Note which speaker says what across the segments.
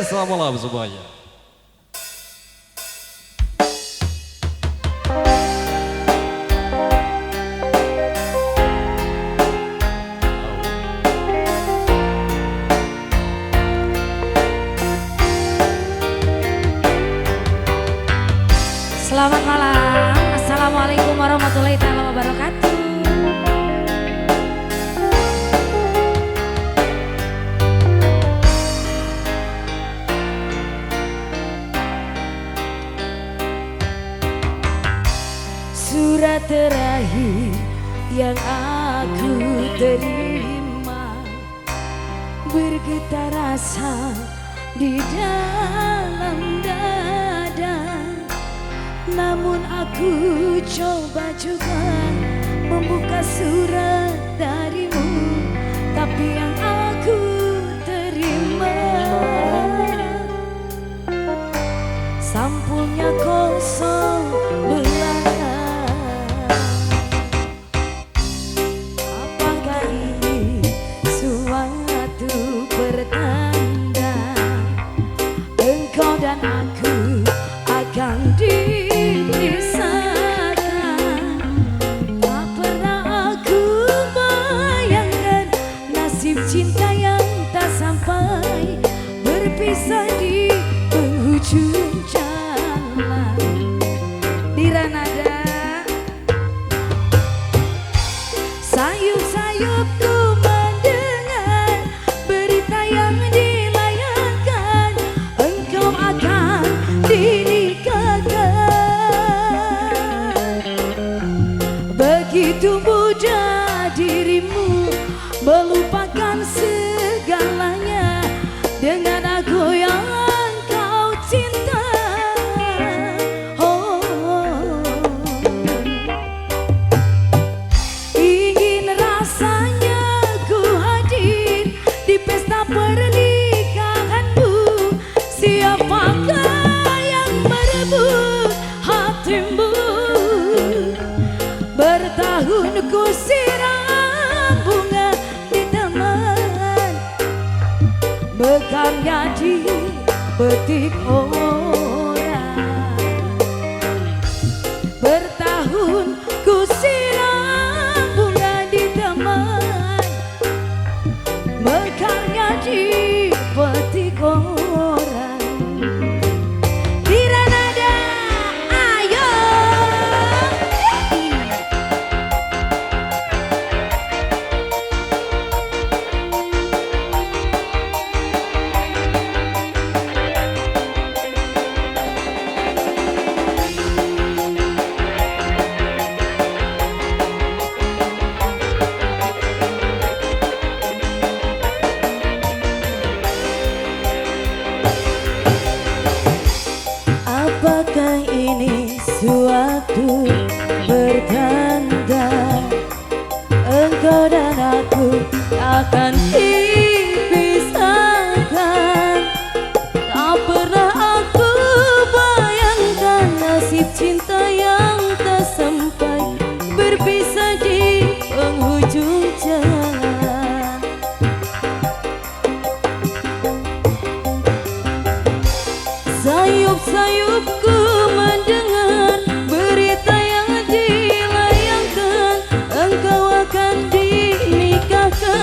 Speaker 1: selamat malam semuanya.
Speaker 2: Selamat malam, assalamualaikum warahmatullahi wabarakatuh. Surat terakhir yang aku terima, bergetar rasa di dalam dada. Namun aku coba juga membuka surat darimu, tapi yang aku terima sampulnya kosong belaka. Apakah ini suatu pertanda engkau dan aku akan dipisahkan? Tak pernah aku bayangkan nasib cinta yang tak sampai, berpisah di penghujung jalan. Di Ranada sayup-sayupku mendengar berita yang dilayangkan, engkau akan dinikahkan. Begitu mudah dirimu melupakan segalanya dengan aku yang kau cinta. Ingin rasanya ku hadir di pesta pernikahanmu. Siapakah yang merebut hatimu? Bertahun ku siram bunga di taman, bekarnya di petik orang. Bertahun ku siram bunga di taman, bekarnya di petik orang. Di Ranada, ayo. Apakah ini suatu pertanda engkau dan aku akan dipisahkan? Tak pernah aku bayangkan nasib cinta yang tak sampai, berpisah di penghujung jalan. Sayup-sayupku mendengar berita yang dilayangkan, engkau akan dinikahkan.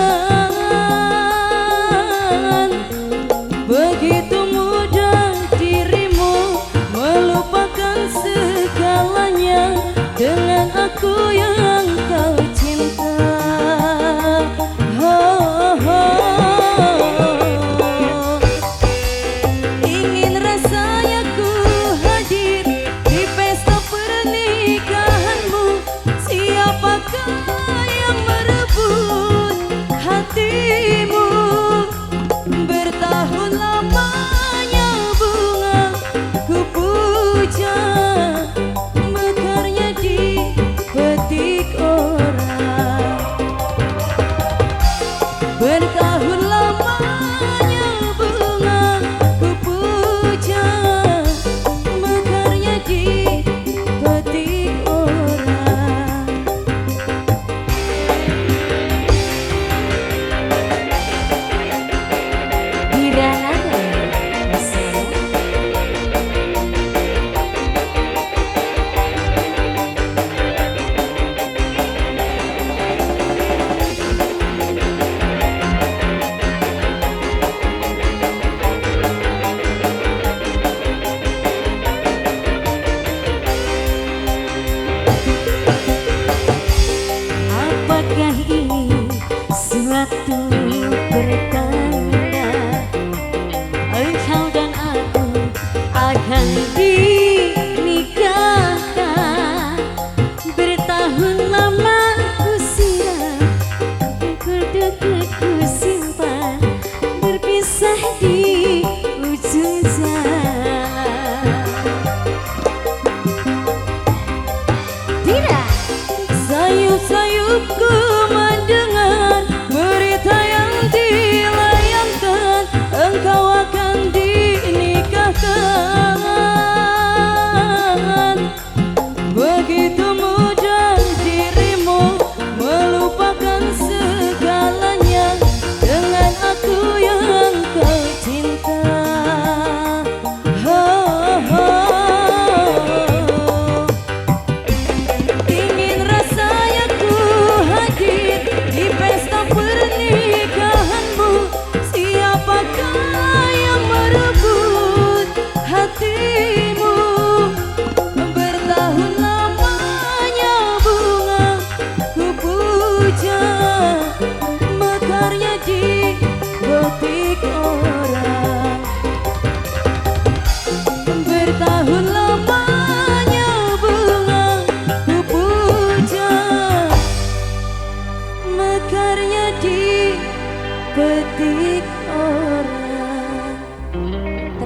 Speaker 2: Begitu mudah dirimu melupakan segalanya dengan aku yang kau cinta. Ingin rasanya ku hadir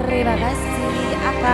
Speaker 1: Terima kasih Akang.